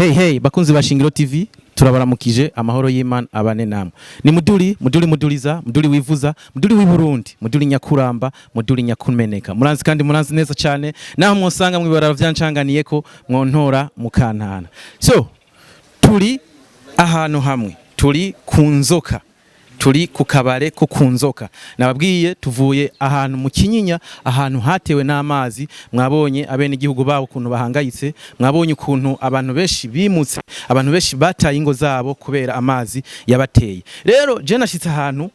Hey bakunzi ba Shingiro TV turabaramukije amahoro y'Imana abane namwe. Ni muduriza, muduri wivuza, muduri w'Iburundi, muduri nyakuramba, muduri nyakumeneka. Muranzi kandi muranzi neza cyane naho mwosanga mwibarara vyancanganiye ko mwontora mukantana. So turi ahantu hamwe, turi kunzoka. Turi ku kabare ko kunzoka. Nababwiye tuvuye ahantu mu Kinyinya, ahantu hatewe n'amazi. Mwabonye abene igihugu babo kuntu bahangayitse, mwabonye ukuntu abantu benshi bimutse, abantu benshi bataye ingo zabo kubera amazi yabateye. Rero je nashitse ahantu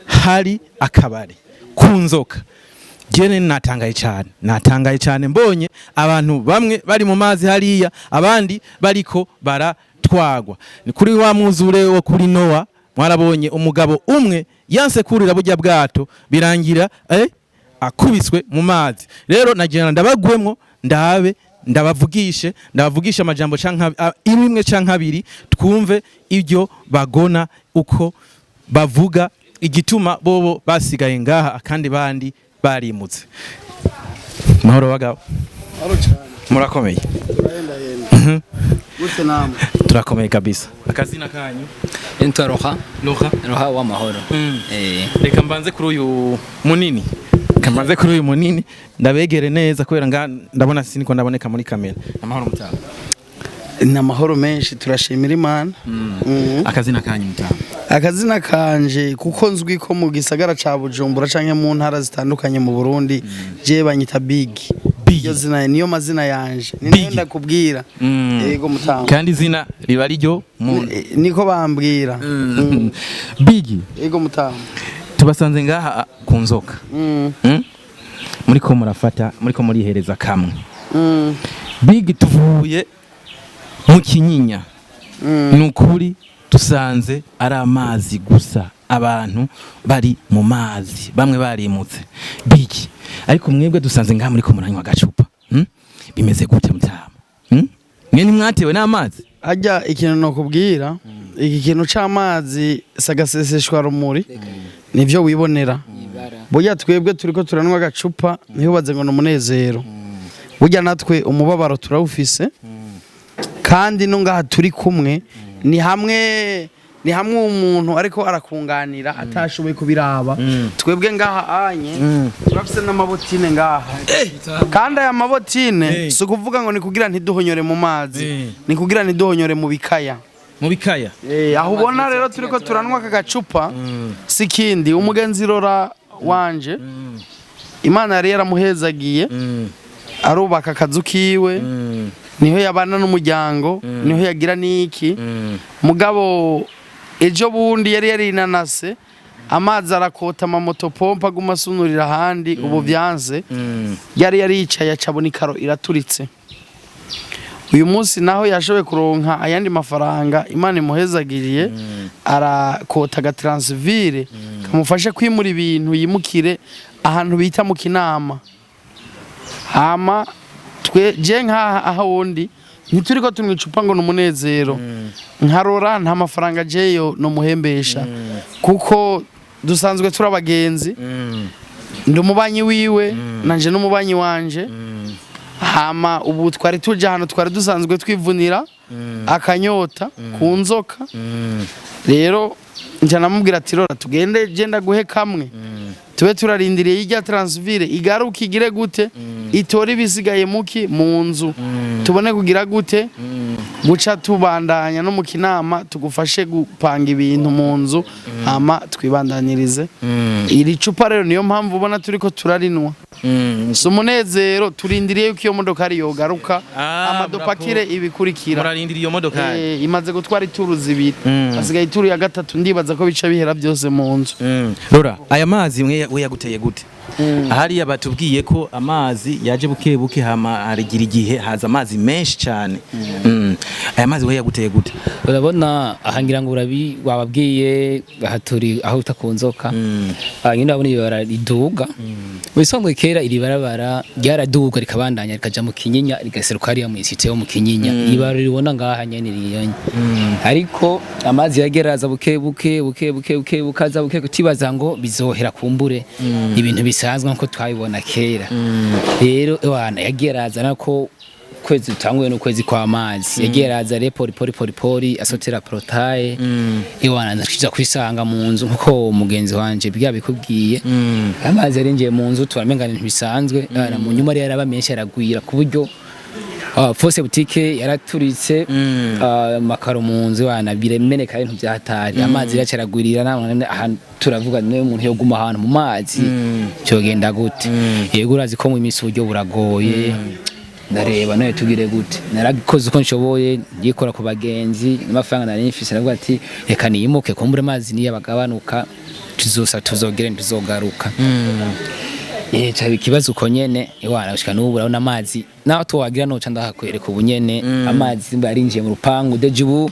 hari akabare kunzoka. Jene natangaye cyane mbonye abantu bamwe bari mu mazi hariya, abandi bariko baratwagwa. Ni kuri wa muzure wo kuri Noah. Mwarabonye umugabo umwe yanse kurira burya bwato birangira akubiswe mu mazi. Rero nagenda ndabagwemwo ndabavugisha amajambo imwe canke abiri twumve ibyo bagona uko bavuga igituma bobo basigaye ngaha kandi bandi barimutse. Mahoro bagabo. Murakomeye. Gute namwe? Turakomeye kabisa. Akazina kanyu? Ento Roha wa mahoro. Reka mbanze kuri uyu munini. Ndabegere neza kubera ndabona siniko ndaboneka muri kamera. Amahoro mutama. Na mahoro menshi turashimira Imana. Akazina kanyu mutama? Akazina kanje kuko nzwi ko mu gisagara ca Bujumbura canke mu ntara zitandukanye mu Burundi je banyita Big. Iyo zina niyo mazina yanje. Ni ndakubwira. Yego mutama. Kandi zina riba ryo niko bambwira. Big. Yego mutama. Tubasanze ngaha kunzoka. Muriko murafata, muriko murihereza kamwe. Big tuvuye mu Kinyinya. Nukuri tusanze ari amazi gusa, abantu bari mu mazi, bamwe barimutse. Big. Ariko mwebwe dusanze ngaha muriko muranywa gacupa. Bimeze gute mutama? Mwe nimwatewe n'amazi? Ajya ikintu no kubwira, iki kintu c'amazi sagaseseshwa rumuri. Nivyo wibonera. Burya twebwe turiko turanwa gacupa niho baze ngo n'umunezero. Burya natwe umubabaro turawufise. Kandi no ngaha turi kumwe ni hamwe umuntu ariko arakunganira atashoboye kubiraba. Twebwe ngaha anye turafise n'amabotine ngaha. Kandi aya mabotine so kuvuga ngo ni kugira ntiduhonyore mu mazi, ni kugira ntiduhonyore mu bikaya. Mu bikaya? Aho ubona rero turiko turanwa kagacupa sikindi umugenzi Rora wanje Imana yari yaramuhezagiye arubaka akazu kiwe. Niho yabana n'umuryango, niho yagira niki. Mugabo ejo bundi yari yarinanase amazi arakota amamoto pompa gumasunurira handi ubu byanze. Yari yicaye acabona ikaro iraturitse. Uyu munsi naho yashobe kuronka ayandi mafaranga Imana imuhezagiriye arakota ga transvire kamufashe kwimura ibintu yimukire ahantu bita mu Kinama. Hama je nkaha ahondi ntituriko tumwicupa ngo n'umunezero. Nkarora nta mafaranga jeyo no muhembesha kuko dusanzwe turabagenzi. Ndumubanyi wiwe nanje n'umubanyi wanje. Hama ubu twari tuje hano twari dusanzwe twivunira akanyota kunzoka. Rero nje namubwira ati Rora tugende genda guhe kamwe. Tube turarindiriye ijya transvire igaruka igire gute itora ibisigaye muki mu nzu tubone kugira gute buca tubandanya no mu Kinama tugufashe gupanga ibintu mu nzu ama twibandanirize. Iri cupa rero niyo mpamvu ubona turiko turarinwa. So munezero turindiriye yuko iyo modoka ari yogaruka amadopakire ibikurikira. Murarindiriye iyo modoka imaze gutwara ituru zibiri. Asigaye ituru ya gatatu ndibaza ko bica bihera byose mu nzu. Rora aya mazi we yaguteye gute? Ahari yabatubwiye ko amazi yaje buke hama arigira igihe haza amazi menshi cyane. Aya mazi we yaguteye gute? Urabona ahangira ngo wababwiye bahaturi aho utakunzoka. Nyine abone ibara riduga. Wisongwe kera iri barabara ryaraduga rikabandanya rikaja mu Kinyinya rigaseruka hariya mu isite yo mu Kinyinya. Ibara ribona ngaha nyene riyanye. Ariko amazi yageraza buke bukaza buke kutibaza ngo bizohera kumbure ibintu bisanzwe nko twabibona kera. Rero wana yageraza nako kwezi tanguye n'ukwezi kwa mazi yagiye araza re pori asotera protaye iwana ndakiza kwisanga mu nzu nkuko mugenzi wanje bikubwiye amazi yarinjiye mu nzu turamenga ntibisanzwe mu nyuma rero arabamenyesha aragwira ku buryo Fose boutique yaraturitse makaro mu nzu wana biremeneka ibintu byahatari amazi yacaragwirira none turavuga niwe umuntu yoguma ahantu mu mazi cyogenda gute yego urazi ko mu imisi uburyo buragoye ndareba nawe tugire gute naragikoze uko nshoboye ngikora ku bagenzi n'amafaranga nari nifise navuga ati reka niyimuke kumbura amazi niyo abagabanuka tuzogere tuzogaruka cyari kibazo uko nyene iwana ushika n'ubu urabona amazi naho tuwagira no canda hakwereka ubunyene amazi barinjiye mu rupangu dejubu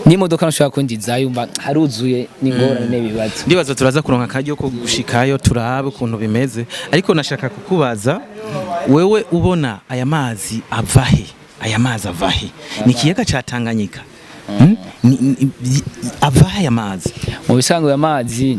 n'imodoka nashaka kwinjizayo mba haruzuye n'ingorane bibazo ndibaza turaza kuronka akaryo ko gushikayo turabe ukuntu bimeze ariko nashaka kukubaza wewe ubona aya mazi avahe ni kiyaga ca Tanganyika avahe aya mazi mu bisango ya mazi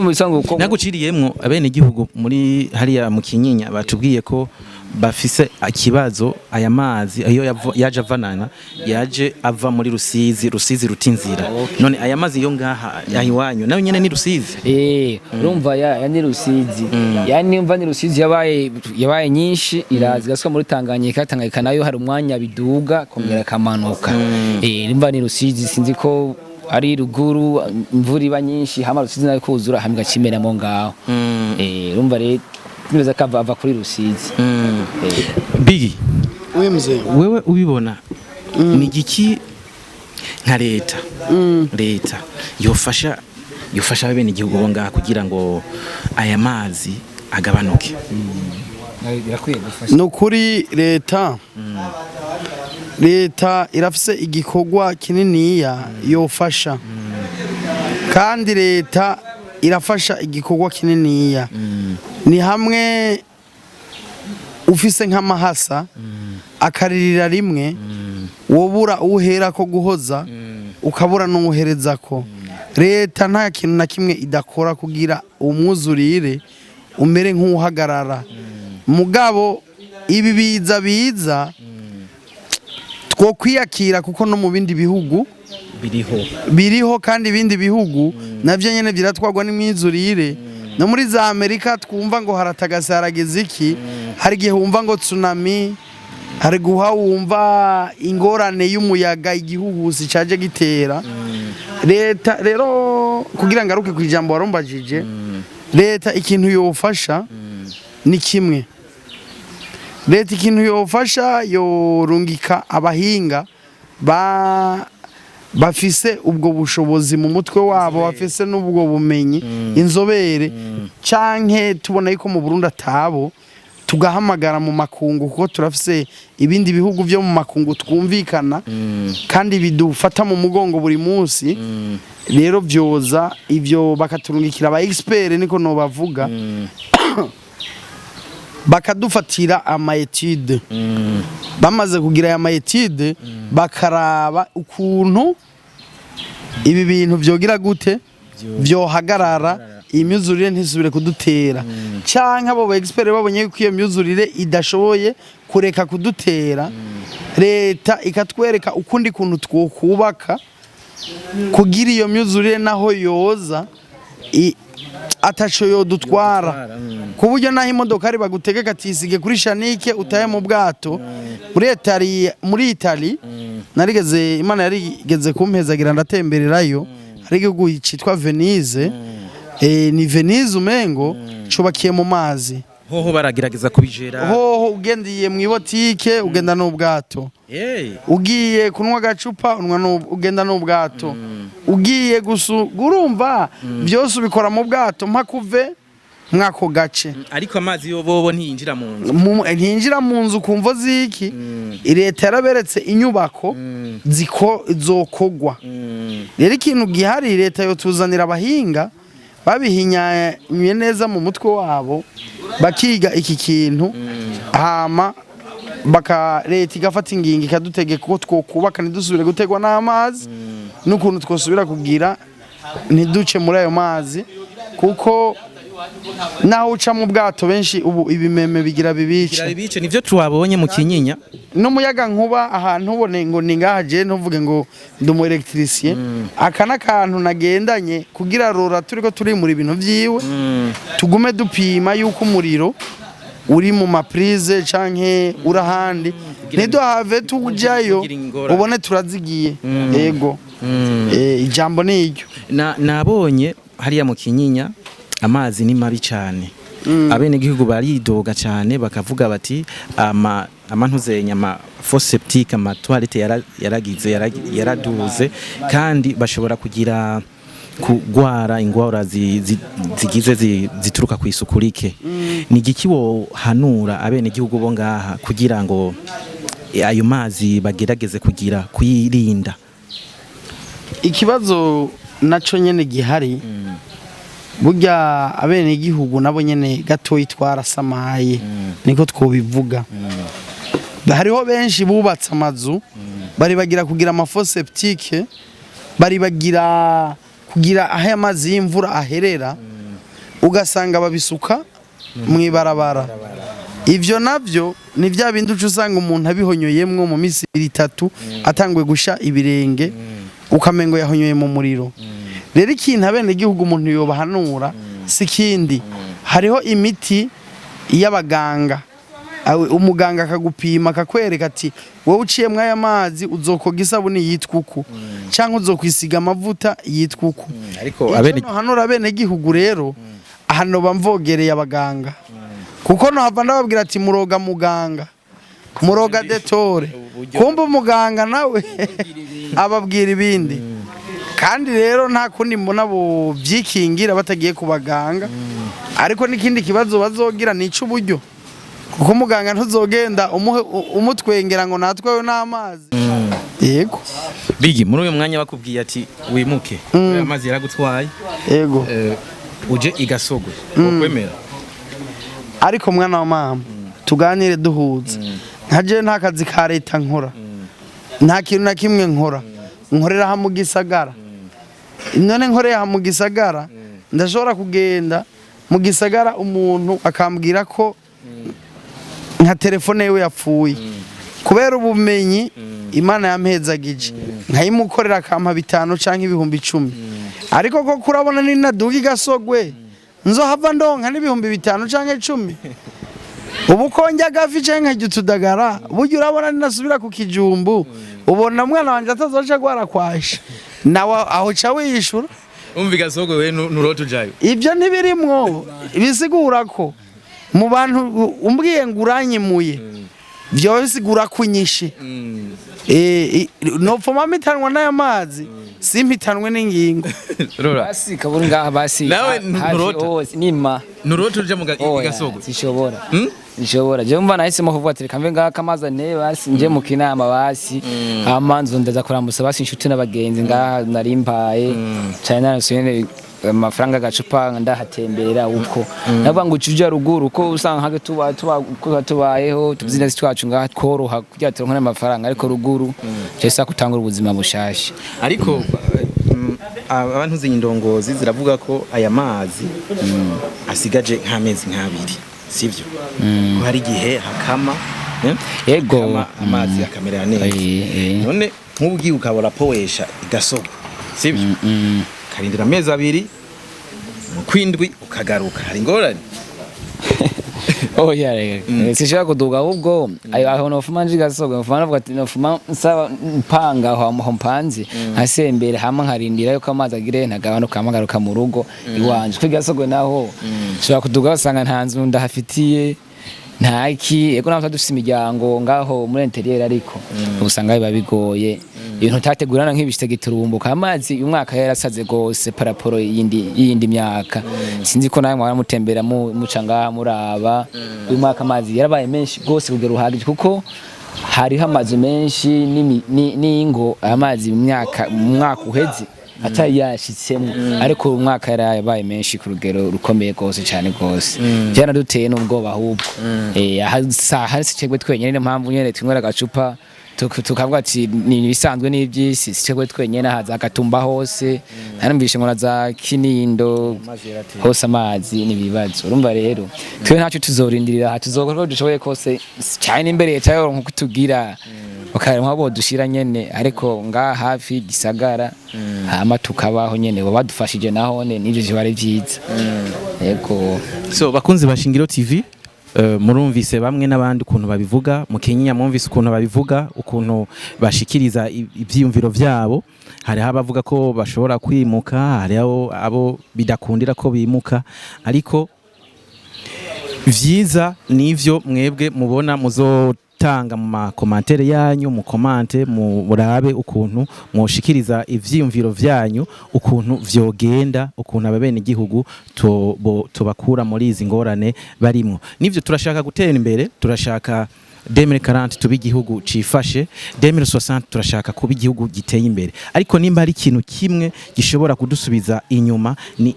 mu bisango uko naguciriyemwo abene igihugu muri hariya mu Kinyinya batubwiye ko bafise akibazo aya mazi ayo yaje avanana yaje ava muri Rusizi rutinzira none aya mazi yo ngaha yahiwanyu nayo nyene ni Rusizi urumva ya ni Rusizi yani umva ni Rusizi yabaye nyinshi irazi gaswa muri Tanganyika nayo hari umwanya biduga kongera kamanuka urumva ni Rusizi sinzi ko ari ruguru imvura iba nyinshi hama Rusizi nayo kuzura hamiga kimera mo ngaho urumva rero nibaza kava kuri Rusizi Bigi wimze wewe ubibona ni giki nka leta yofasha abene igihugu bonga kugira ngo aya mazi agabanuke no kuri leta irafise igikorwa kininiya yofasha kandi leta irafasha igikorwa kininiya ni hamwe ufise nk'amahasa akaririra rimwe wobura uhera ko guhoza ukabura n'uhereza ko leta nta kintu na kimwe idakora kugira umwuzurire umere nk'uhagarara mugabo ibi biza two kwiyakira kuko no mu bindi bihugu biriho kandi ibindi bihugu navyo nyene biratwagwa n'imyizurire no muri za Amerika twumva ngo haratagasa harageze iki hari gihe wumva ngo tsunami hari guha wumva ingorane y'umuyaga igihuhusi caje gitera leta rero kugira ngaruke kwijambo warombajije leta ikintu yofasha ni kimwe leta ikintu yofasha yorungika abahinga bafise ubwo bushobozi mu mutwe wabo bafise n'ubwo bumenyi inzobere canke tubona yuko mu Burundi atabo tugahamagara mu makungu kuko turafise ibindi bihugu byo mu makungu twumvikana kandi bidufata mu mugongo buri munsi rero byoza ivyo bakaturungikira aba expert niko no bavuga bakadufatira ama etude bamaze kugira aya ma etude bakaraba ukuntu ibi bintu byogira gute byohagarara imyuzurire ntisubire kudutera canke abo expert babonye ko iyo myuzurire idashoboye kureka kudutera leta ikatwereka ukundi kuntu twokubaka kugira iyo myuzurire naho yoza ataco yodutwara ku buryo naho imodoka ari bagutegeka tisige kuri Shanike utaye mu bwato muri Italy narigeze Imana yarigeze kumpezagira ndatembererayo ari igihugu citwa Venise ni Venise umengo cubakiye mu mazi hoho baragerageza kubijera hoho ugendiye mu ibotike ugenda n'ubwato ugiye kunwa gacupa ugenda n'ubwato ugiye gurumva byose ubikora mu bwato mpakuve mwako gace ariko amazi yo bobo ntiyinjira mu nzu kumvo ziki leta yaraberetse inyubako zokogwa rero ikintu gihari leta yo tuzanira abahinga babihinyanye neza mu mutwe wabo bakiga iki kintu hama leta igafata ingingo ikadutegeka ko twokubaka ntidusubire gutegwa n'amazi n'ukuntu twosubira kugira ntiduce muri ayo mazi kuko naho uca mu bwato benshi ubu ibimeme bigira bibica bice nivyo twabonye mu Kinyinya n'umuyaga nkuba ahantu ubone ngo ni ngaha je ntuvuge ngo ndi umu electricien aka n'akantu nagendanye kugira rora turiko turimura ibintu vyiwe tugume dupima yuko umuriro uri mu maprize canke urahandi ntiduhave tujayo ubone turazigiye ego ijambo ni iryo nabonye hariya mu Kinyinya amazi ni mabi cyane abene gihugu baridoga cyane bakavuga bati amantuzenya ama fosse septique ama toilette yaraduze kandi bashobora kugira kugwara ingwara zigize zituruka ku isuku rike ni igiki wo hanura abene gihugu bo ngaha kugira ngo ayo mazi bagerageze kugira kuyirinda ikibazo naco nyene gihari burya abene igihugu nabo nyene gatoyi twarasamaye niko twobivuga hariho benshi bubatse amazu bari bagira kugira amafosse septique bari bagira kugira aho amazi y'imvura aherera ugasanga babisuka mwibarabara ivyo navyo ni vya bindi usanga umuntu abihonyoyemwo mu misi 3 atangwe gusha ibirenge ukamengo yahonyoye mu muriro rero ikintu abene gihugu umuntu yobahanura sikindi hariho imiti y'abaganga umuganga akagupima akakwereka ati wowe uciye mwaya mazi uzokoga isabuni yitwa uku cyangwa uzokwisiga amavuta yitwa uku ariko hanura abene gihugu rero hano bamvogereye abaganga kuko no hava ndababwira ati muroga muganga muroga detore kumba umuganga nawe ababwira ibindi kandi rero nta kundi mbona bo byikingira batagiye kubaganga ariko n'ikindi kibazo bazogira nico uburyo kuko muganga ntuzogenda umutwengera ngo natwewe n'amazi yego bigi muri uyu mwanya bakubwiye ati wimuke amazi yaragutwaye yego uje igasogwe ukwemera ariko mwana wa mama tuganire duhuze nkaje nta kazi ka leta nkora nta kintu na kimwe nkora nkorera ha mu gisagara none nkorera ha mu gisagara ndashobora kugenda mu gisagara umuntu akambwira ko nka telefone yewe yapfuye kubera ubumenyi Imana yampezagije nkayimukorera akampa 5 canke 10,000 ariko ko kurabona ni naduga igasogwe nzo hava ndonka n'ibihumbi 5 canke 10 ubu konjya gafi canke nk'utudagara buryo urabona ninasubira ku kijumbu ubona mwana wanje atazoca gwara kwasha nawe aho ca wishura umva igasogwe we nuroto jayo ivyo ntibirimwo bisigura ko mu bantu umbwiye nguranyimuye byo bisigura kunyishe no pfuma mitanwa n'aya mazi simpitanwe n'ingingo basi kaburi ngaha basi nawe nuroto nima nuroto uje mu igasogwe sishobora nishobora je mva nahisemo kuvuga ati kamve ngaha kamaza ne basi nje mu kinama basi amanzu ndaza kurambusa basi inshuti n'abagenzi ngaha narimbaye cyane narasubene amafaranga gacupa ndahatembera uko navuga ngo ucuja ruguru ko usanga hage tubayeho tuzina twacu ngaha tworoha kugira turonke amafaranga ariko ruguru cyesa kutangura ubuzima bushashe ariko abantu z'indongozi ziravuga ko aya mazi asigaje nk'amezi nk'abiri sivyo ko hari gihe hakama yego amazi akamerera neza none nk'ubugiye ukabora powesha igasogwa sivyo karindira amezi 2 mu kwindwi ukagaruka hari ngorane oya rega sishaka kuduga ahubwo aho nofuma njigasoga nofuma navuga ati nofuma nsaba mpanga aho mpanzi asembere hamwe nkarindira yuko amazi agire ntagabanuka amagaruka mu rugo iwanje kwigasogwe naho shaka kuduga basanga ntanzu ndahafitiye ntaki ego naho dufite imiryango ngaho muri interieur ariko usanga biba bigoye ibintu tategurana nk'ibishite giturumbuka amazi umwaka yarasaze gose paraporo yindi myaka sinzi ko nawe mwara mutembera mucanga muraba uyu mwaka amazi yarabaye menshi gose kugera uhagije kuko hari amazi menshi n'ingo amazi mu mwaka uheze atari yashitsemo ariko umwaka yarabaye menshi ku rugero rukomeye gose cyane gose byaraduteye n'ubwoba ahubwo aha hari cegwe twenyene mpamvu nyene twinywera gacupa tukavuga ati ni bisanzwe n'ibyisi sicyo twenyene haza agatumba hose narumvishe ngo naza Kinindo hose amazi nibibazo urumva rero twe ntacyo tuzorindirira tuzokora dushoboye kose cyane imbere cyayo nko kutugira bakare nk'abo dushira nyene ariko nga hafi gisagara hama tukabaho nyene badufashije nahone n'ivyo bari byiza yego so bakunzi ba Shingiro TV murumvise bamwe n'abandi ukuntu babivuga mu Kenya mwumvise ukuntu babivuga ukuntu bashikiriza ivyiyumviro vyabo hari abavuga ko bashobora kwimuka hari abo bidakundira ko bimuka ariko vyiza nivyo mwebwe mubona muzotanga mu makomantere yanyu mu komante murabe ukuntu mwoshikiriza ivyiyumviro vyanyu ukuntu vyogenda ukuntu ababene igihugu tubakura muri izi ngorane barimo nivyo turashaka gutera imbere turashaka 2040 tuba igihugu cifashe 2060 turashaka kuba igihugu giteye imbere ariko nimba ari ikintu kimwe gishobora kudusubiza inyuma ni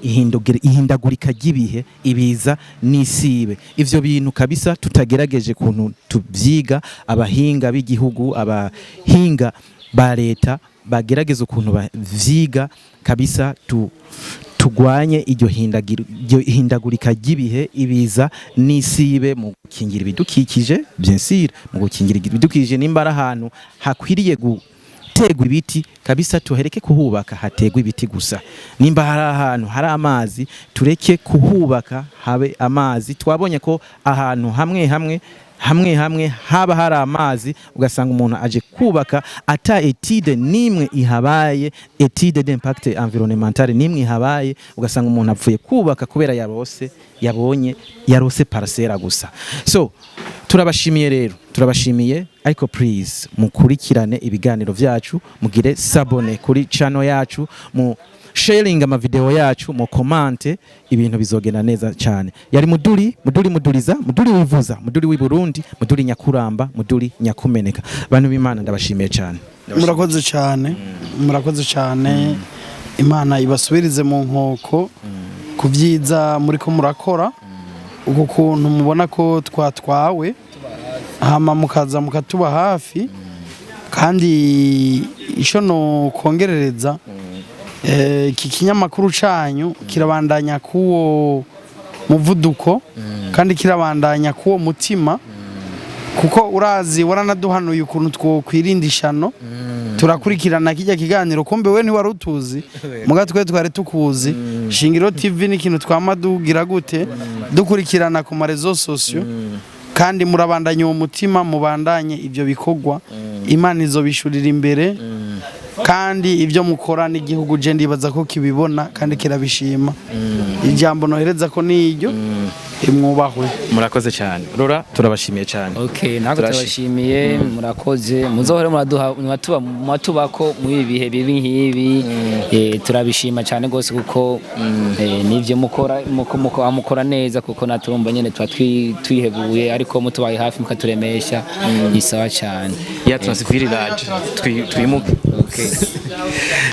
ihindagurika ry'ibihe ibiza n'isibe ivyo bintu kabisa tutagerageje kuntu tuvyiga abahinga b'igihugu abahinga ba leta bagerageza ukuntu bavyiga kabisa tugwanye iryo hindagurika ry'ibihe ibiza n'isibe mu gukingira ibidukikije bien sûr mu gukingira ibidukikije nimba ari ahantu hakwiriye gutegwa ibiti kabisa tuhereke kuhubaka hategwa ibiti gusa nimba hari ahantu hari amazi tureke kuhubaka habe amazi twabonye ko ahantu hamwe haba hari amazi ugasanga umuntu aje kubaka ata etide nimwe ihabaye etide d'impact environnemental nimwe ihabaye ugasanga umuntu apfuye kubaka kubera yarose parcelle gusa so turabashimiye ariko please mukurikirane ibiganiro vyacu mugire sabone kuri channel yacu mu sharing ama video yacu mu komante ibintu bizogenda neza cyane yari muduriza muduri wivuza muduri wi Burundi muduri nyakuramba muduri nyakumeneka bantu b'Imana ndabashimiye cyane murakoze cyane Imana ibasubirize mu nkoko kuvyiza muri ko murakora uko kuntu mubona ko twatwawe hama mukaza mukatuba hafi kandi isho no kongerereza iki kinyamakuru canyu kirabandanya kuwo muvuduko kandi kirabandanya kuwo mutima kuko urazi waranaduhanuye ukuntu twokwirindishano turakurikirana kijya kiganiro kumbe we ntiwari utuzi muga twari tukuzi Shingiro TV ni kintu twamadugira gute dukurikirana ku marezo sosio kandi murabandanya uwo mutima mubandanye ivyo bikogwa Imana izobishurira imbere kandi ibyo mukora n'igihugu je ndibaza ko kibibona kandi kirabishima ijambo nohereza ko niryo imwubahwe murakoze cyane rora turabashimiye cyane okay nako turabashimiye murakoze muzohore mwatubako mu ibihe bibi nkibi turabishima cyane gose kuko nivyo mukora neza kuko naturumba nyene twihebuye ariko mutubaye hafi mukaturemesha isawa cyane ya transfiriraje twimuke okay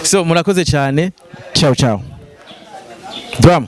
so murakoze cyane ciao Drama